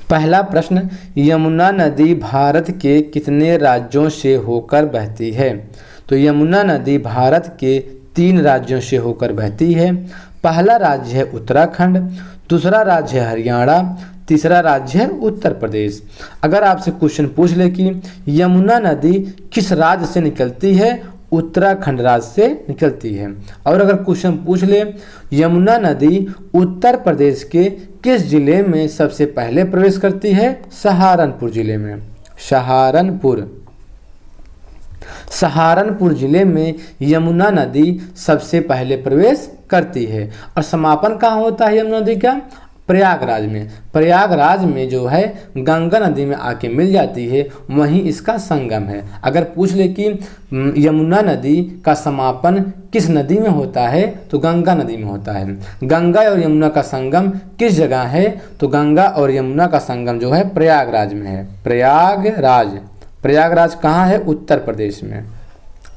पहला प्रश्न, यमुना नदी भारत के कितने राज्यों से होकर बहती है? तो यमुना नदी भारत के 3 राज्यों से होकर बहती है। पहला राज्य है उत्तराखंड, दूसरा राज्य है हरियाणा, तीसरा राज्य है उत्तर प्रदेश। अगर आपसे क्वेश्चन पूछ ले कि यमुना नदी किस राज्य से निकलती है? उत्तराखंड राज्य से निकलती है। और अगर क्वेश्चन पूछ ले यमुना नदी उत्तर प्रदेश के किस जिले में सबसे पहले प्रवेश करती है? सहारनपुर जिले में। सहारनपुर जिले में यमुना नदी सबसे पहले प्रवेश करती है। और समापन कहाँ होता है यमुना नदी का? प्रयागराज में। प्रयागराज में जो है गंगा नदी में आके मिल जाती है, वहीं इसका संगम है। अगर पूछ ले कि यमुना नदी का समापन किस नदी में होता है? तो गंगा नदी में होता है। गंगा और यमुना का संगम किस जगह है? तो गंगा और यमुना का संगम जो है प्रयागराज में है। प्रयागराज कहाँ है? उत्तर प्रदेश में।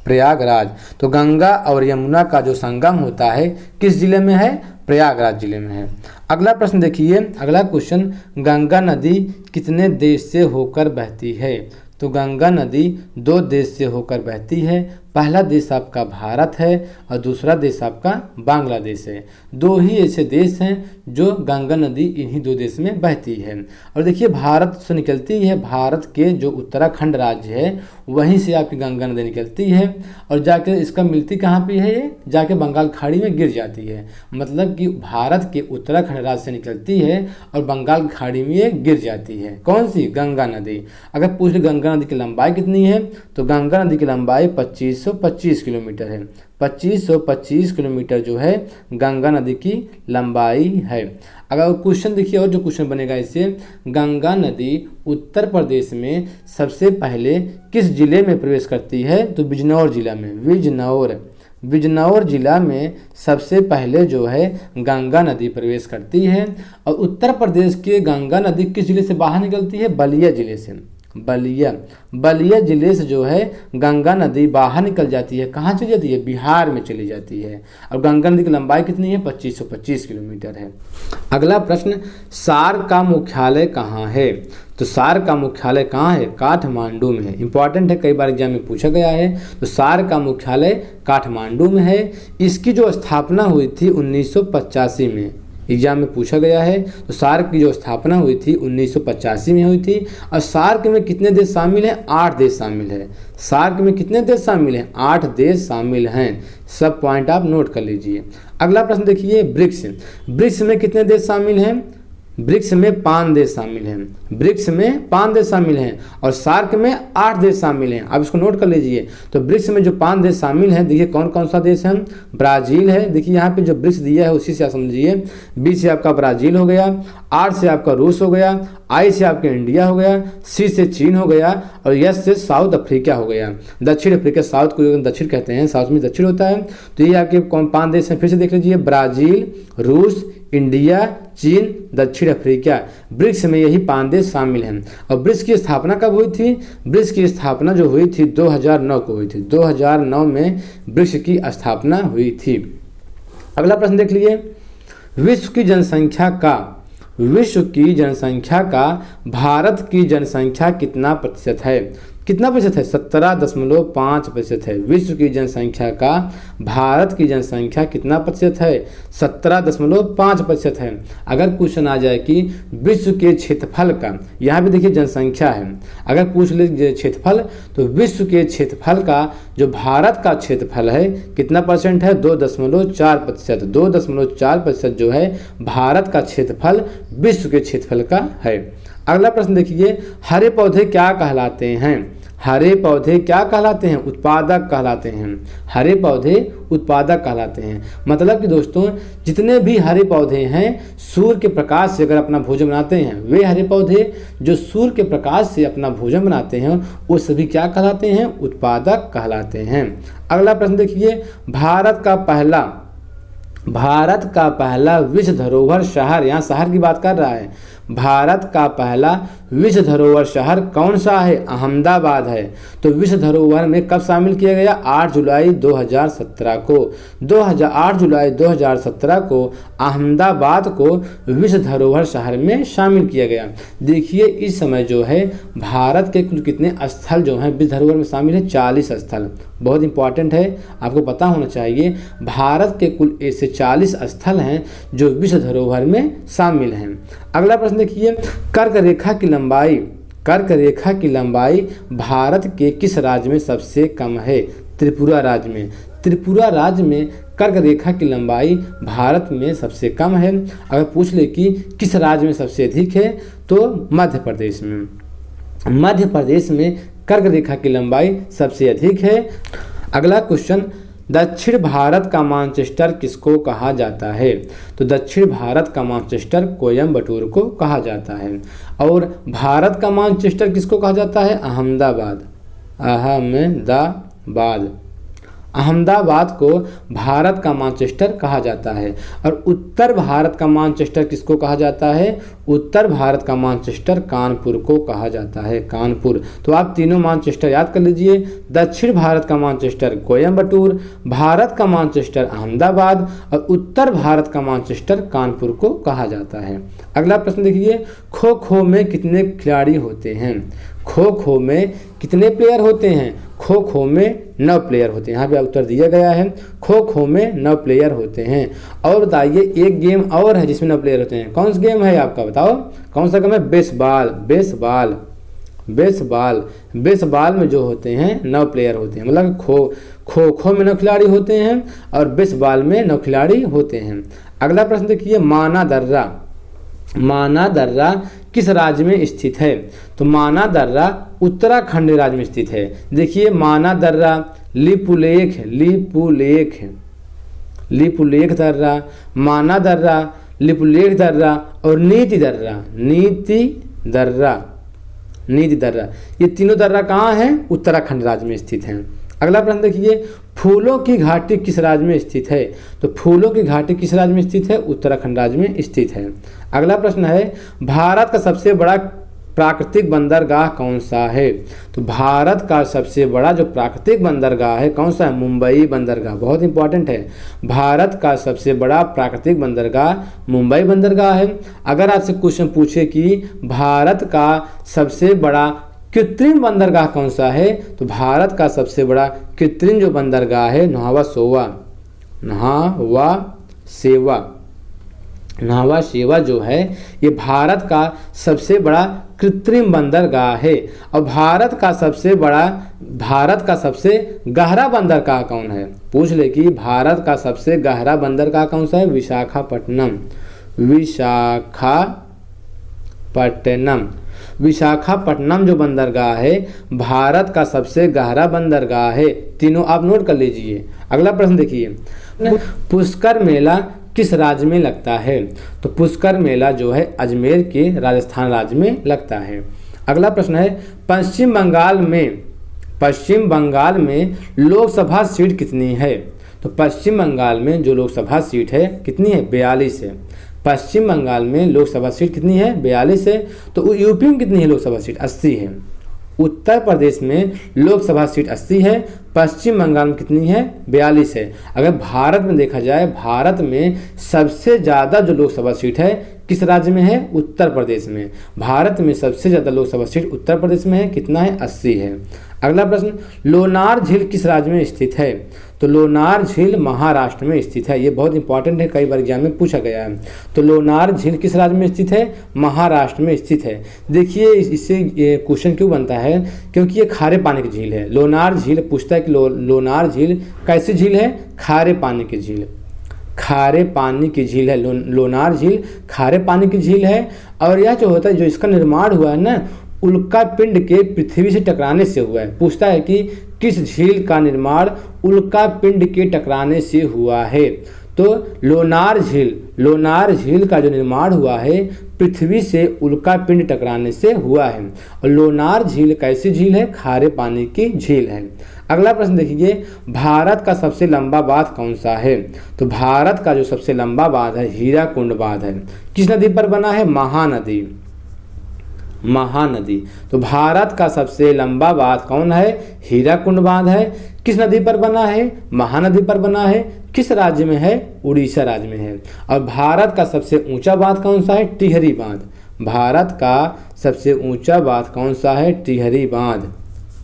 प्रयागराज। तो गंगा और यमुना का जो संगम होता है किस जिले में है? प्रयागराज जिले में है। अगला प्रश्न देखिए, अगला क्वेश्चन, गंगा नदी कितने देश से होकर बहती है? तो गंगा नदी 2 देश से होकर बहती है। पहला देश आपका भारत है और दूसरा देश आपका बांग्लादेश है। 2 ही ऐसे देश हैं जो गंगा नदी इन्हीं 2 देश में बहती है। और देखिए भारत से निकलती है, भारत के जो उत्तराखंड राज्य है वहीं से आपकी गंगा नदी निकलती है और जाकर इसका मिलती कहाँ पे है? ये जाके बंगाल खाड़ी में गिर जाती है। मतलब कि भारत के उत्तराखंड राज्य से निकलती है और बंगाल खाड़ी में ये गिर जाती है। कौन सी? गंगा नदी। अगर पूछ ले गंगा नदी की लंबाई कितनी है? तो गंगा नदी की लंबाई 2525 किलोमीटर है। 2525 किलोमीटर जो है गंगा नदी की लंबाई है। अगर क्वेश्चन देखिए और जो क्वेश्चन बनेगा इससे, गंगा नदी उत्तर प्रदेश में सबसे पहले किस जिले में प्रवेश करती है? तो बिजनौर जिला में। बिजनौर जिला में सबसे पहले जो है गंगा नदी प्रवेश करती है। और उत्तर प्रदेश के गंगा नदी किस जिले से बाहर निकलती है? बलिया जिले से। बलिया जिले से जो है गंगा नदी बाहर निकल जाती है। कहाँ चली जाती है? बिहार में चली जाती है। और गंगा नदी की लंबाई कितनी है? 2525 किलोमीटर है। अगला प्रश्न, सार्क का मुख्यालय कहाँ है? तो सार्क का मुख्यालय कहाँ है? काठमांडू में है। इंपॉर्टेंट है, कई बार एग्जाम में पूछा गया है। तो सार्क का मुख्यालय काठमांडू में है। इसकी जो स्थापना हुई थी 1985 में, एग्जाम में पूछा गया है। तो सार्क की जो स्थापना हुई थी 1985 में हुई थी। और सार्क में कितने देश शामिल हैं? 8 देश शामिल है। सार्क में कितने देश शामिल हैं? 8 देश शामिल हैं। सब पॉइंट आप नोट कर लीजिए। अगला प्रश्न देखिए, ब्रिक्स में कितने देश शामिल हैं? ब्रिक्स में 5 देश शामिल हैं। ब्रिक्स में 5 देश शामिल हैं और सार्क में 8 देश शामिल हैं। आप इसको नोट कर लीजिए। तो ब्रिक्स में जो 5 देश शामिल हैं, देखिए कौन कौन सा देश है? ब्राज़ील है। देखिए यहाँ पे जो ब्रिक्स दिया है उसी से आप समझिए। बी से आपका ब्राज़ील हो गया, आर से आपका रूस हो गया, आई से आपका इंडिया हो गया, सी से चीन हो गया और एस से साउथ अफ्रीका हो गया। दक्षिण अफ्रीका, साउथ को दक्षिण कहते हैं, साउथ में दक्षिण होता है। तो ये आपके कौन 5 देश हैं? फिर से देख लीजिए, ब्राज़ील, रूस, इंडिया, चीन, दक्षिण अफ्रीका। ब्रिक्स में यही 5 देश शामिल हैं। और ब्रिक्स की स्थापना कब हुई थी? ब्रिक्स की स्थापना जो हुई थी 2009 को हुई थी। 2009 में ब्रिक्स की स्थापना हुई थी। अगला प्रश्न देख लीजिए, विश्व की जनसंख्या का भारत की जनसंख्या कितना प्रतिशत है? कितना प्रतिशत है? 17.5% है। विश्व की जनसंख्या का भारत की जनसंख्या कितना प्रतिशत है? 17.5% है। अगर क्वेश्चन आ जाए कि विश्व के क्षेत्रफल का, यहाँ भी देखिए जनसंख्या है, अगर पूछ ले क्षेत्रफल, तो विश्व के क्षेत्रफल का जो भारत का क्षेत्रफल है कितना परसेंट है? 2.4%। 2.4% जो है भारत का क्षेत्रफल विश्व के क्षेत्रफल का है। अगला प्रश्न देखिए, हरे पौधे क्या कहलाते हैं? हरे पौधे क्या कहलाते हैं? उत्पादक कहलाते हैं। हरे पौधे उत्पादक कहलाते हैं। मतलब कि दोस्तों जितने भी हरे पौधे हैं सूर्य के प्रकाश से अगर अपना भोजन बनाते हैं, वे हरे पौधे जो सूर्य के प्रकाश से अपना भोजन बनाते हैं वो सभी क्या कहलाते हैं? उत्पादक कहलाते हैं। अगला प्रश्न देखिए, भारत का पहला विश्व धरोहर शहर, यहाँ शहर की बात कर रहा है, भारत का पहला विश्व धरोहर शहर कौन सा है? अहमदाबाद है। तो विश्व धरोहर में कब शामिल किया गया? 8 जुलाई 2017 को। 8 जुलाई 2017 को अहमदाबाद को विश्व धरोहर शहर में शामिल किया गया। देखिए इस समय जो है भारत के कुल कितने स्थल जो हैं विश्व धरोहर में शामिल है? 40 स्थल। बहुत इंपॉर्टेंट है, आपको पता होना चाहिए। भारत के कुल ऐसे 40 स्थल हैं जो विश्व धरोहर में शामिल हैं। अगला प्रश्न देखिए, कर्क रेखा की लंबाई भारत के किस राज्य में सबसे कम है? त्रिपुरा राज्य में। त्रिपुरा राज्य में कर्क रेखा की लंबाई भारत में सबसे कम है। अगर पूछ ले कि किस राज्य में सबसे अधिक है तो मध्य प्रदेश में। मध्य प्रदेश में कर्क रेखा की लंबाई सबसे अधिक है। अगला क्वेश्चन, दक्षिण भारत का मैनचेस्टर किसको कहा जाता है? तो दक्षिण भारत का मैनचेस्टर कोयम्बटूर को कहा जाता है। और भारत का मैनचेस्टर किसको कहा जाता है? अहमदाबाद। अहमदाबाद को भारत का मैनचेस्टर कहा जाता है। और उत्तर भारत का मैनचेस्टर किसको कहा जाता है? उत्तर भारत का मैनचेस्टर कानपुर को कहा जाता है, कानपुर। तो आप तीनों मैनचेस्टर याद कर लीजिए। दक्षिण भारत का मैनचेस्टर कोयम्बटूर, भारत का मैनचेस्टर अहमदाबाद और उत्तर भारत का मैनचेस्टर कानपुर को कहा जाता है। अगला प्रश्न देखिए, खो खो में कितने खिलाड़ी होते हैं? खो खो में कितने प्लेयर होते हैं? खो खो में 9 प्लेयर होते हैं। यहाँ पे उत्तर दिया गया है, खो खो में 9 प्लेयर होते हैं। और बताइए एक गेम और है जिसमें 9 प्लेयर होते हैं, कौन सा गेम है आपका बताओ? कौन सा गेम है? बेसबॉल में जो होते हैं 9 प्लेयर होते हैं। मतलब खो खो में 9 खिलाड़ी होते हैं और बेसबॉल में 9 खिलाड़ी होते हैं। अगला प्रश्न देखिए, माना दर्रा किस राज्य में स्थित है? तो माना दर्रा उत्तराखंड राज्य में स्थित है। देखिए माना दर्रा, लिपुलेख दर्रा, माना दर्रा, लिपुलेख दर्रा और नीति दर्रा, ये तीनों दर्रा कहाँ हैं? उत्तराखंड राज्य में स्थित हैं। अगला प्रश्न देखिए, फूलों की घाटी किस राज्य में स्थित है? तो फूलों की घाटी किस राज्य में स्थित है? उत्तराखंड राज्य में स्थित है। अगला प्रश्न है, भारत का सबसे बड़ा प्राकृतिक बंदरगाह कौन सा है? तो भारत का सबसे बड़ा जो प्राकृतिक बंदरगाह है कौन सा है? मुंबई बंदरगाह। बहुत इंपॉर्टेंट है, भारत का सबसे बड़ा प्राकृतिक बंदरगाह मुंबई बंदरगाह है। अगर आपसे क्वेश्चन पूछे कि भारत का सबसे बड़ा कृत्रिम बंदरगाह कौन सा है? तो भारत का सबसे बड़ा कृत्रिम जो बंदरगाह है न्हावा शेवा जो है ये भारत का सबसे बड़ा कृत्रिम बंदरगाह है। और भारत का सबसे गहरा बंदरगाह कौन है? पूछ ले कि भारत का सबसे गहरा बंदरगाह कौन सा है? विशाखापट्टनम जो बंदरगाह है भारत का सबसे गहरा बंदरगाह है। तीनों आप नोट कर लीजिए। अगला प्रश्न देखिए, पुष्कर मेला किस राज्य में लगता है? तो पुष्कर मेला जो है अजमेर के राजस्थान राज्य में लगता है। अगला प्रश्न है, पश्चिम बंगाल में लोकसभा सीट कितनी है? तो पश्चिम बंगाल में जो लोकसभा सीट है कितनी है? 42 है। पश्चिम बंगाल में लोकसभा सीट कितनी है? 42 है। तो यूपी में कितनी है लोकसभा सीट? 80 है। उत्तर प्रदेश में लोकसभा सीट 80 है, पश्चिम बंगाल में कितनी है? 42 है। अगर भारत में देखा जाए, भारत में सबसे ज़्यादा जो लोकसभा सीट है किस राज्य में है? उत्तर प्रदेश में। भारत में सबसे ज़्यादा लोकसभा सीट उत्तर प्रदेश में है, कितना है? 80 है। अगला प्रश्न, लोनार झील किस राज्य में स्थित है? तो लोनार झील महाराष्ट्र में स्थित है। ये बहुत इंपॉर्टेंट है, कई बार एग्जाम में पूछा गया है। तो लोनार झील किस राज्य में स्थित है? महाराष्ट्र में स्थित है। देखिए इससे ये क्वेश्चन क्यों बनता है, क्योंकि ये खारे पानी की झील है। लोनार झील पूछता है कि लोनार झील कैसी झील है? खारे पानी की झील, खारे पानी की झील है। लोनार झील खारे पानी की झील है। और यह जो होता है, जो इसका निर्माण हुआ है ना, उल्का पिंड के पृथ्वी से टकराने से हुआ है। पूछता है कि किस झील का निर्माण उल्का पिंड के टकराने से हुआ है? तो लोनार झील का जो निर्माण हुआ है पृथ्वी से उल्का पिंड टकराने से हुआ है। और लोनार झील कैसी झील है? खारे पानी की झील है। अगला प्रश्न देखिए, भारत का सबसे लंबा बांध कौन सा है? तो भारत का जो सबसे लंबा बांध है हीराकुंड बांध है। किस नदी पर बना है? महानदी। महानदी। तो भारत का सबसे लंबा बांध कौन है? हीराकुंड बांध है। किस नदी पर बना है? महानदी पर बना है। किस राज्य में है? उड़ीसा राज्य में है। और भारत का सबसे ऊंचा बांध कौन सा है? टिहरी बांध। भारत का सबसे ऊंचा बांध कौन सा है? टिहरी बांध।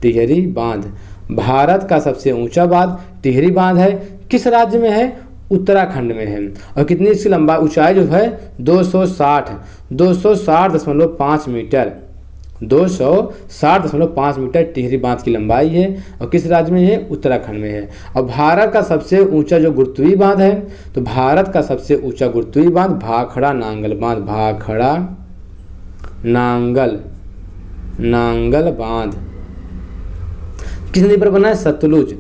टिहरी बांध। भारत का सबसे ऊंचा बांध टिहरी बांध है। किस राज्य में है? उत्तराखंड में है। और कितनी इसकी लंबा ऊंचाई जो है? 260.5 मीटर। 260.5 मीटर टिहरी बांध की लंबाई है। और किस राज्य में है? उत्तराखंड में है। और भारत का सबसे ऊंचा जो गुरुत्वीय बांध है, तो भारत का सबसे ऊंचा गुरुत्वीय बांध भाखड़ा नांगल बांध। भाखड़ा नांगल बांध किस नदी पर बना है? सतलुज।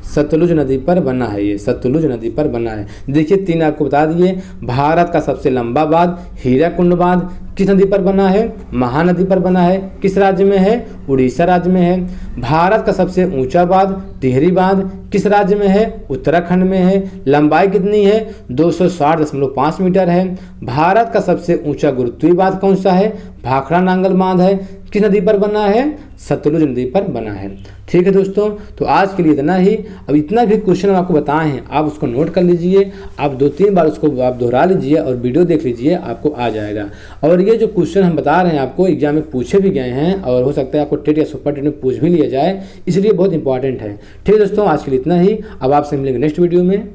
सतलुज नदी पर बना है। ये सतलुज नदी पर बना है। देखिए 3 आपको बता दिए। भारत का सबसे लंबा बांध हीराकुंड बांध किस नदी पर बना है? महानदी पर बना है। किस राज्य में है? उड़ीसा राज्य में है। भारत का सबसे ऊंचा बांध टिहरी बांध किस राज्य में है? उत्तराखंड में है। लंबाई कितनी है? 260.5 मीटर है। भारत का सबसे ऊंचा गुरुत्वीय बांध कौन सा है? भाखड़ा नांगल बांध है। किस नदी पर बना है? सतलुज नदी पर बना है। ठीक है दोस्तों, तो आज के लिए इतना ही। अब इतना भी क्वेश्चन आपको बताए हैं, आप उसको नोट कर लीजिए। आप 2-3 बार उसको आप दोहरा लीजिए और वीडियो देख लीजिए, आपको आ जाएगा। और ये जो क्वेश्चन हम बता रहे हैं आपको एग्जाम में पूछे भी गए हैं और हो सकता है आपको टेट या सुपर टेट में पूछ भी लिया जाए, इसलिए बहुत इंपॉर्टेंट है। ठीक है दोस्तों, आज के लिए इतना ही। अब आपसे मिलेंगे नेक्स्ट वीडियो में।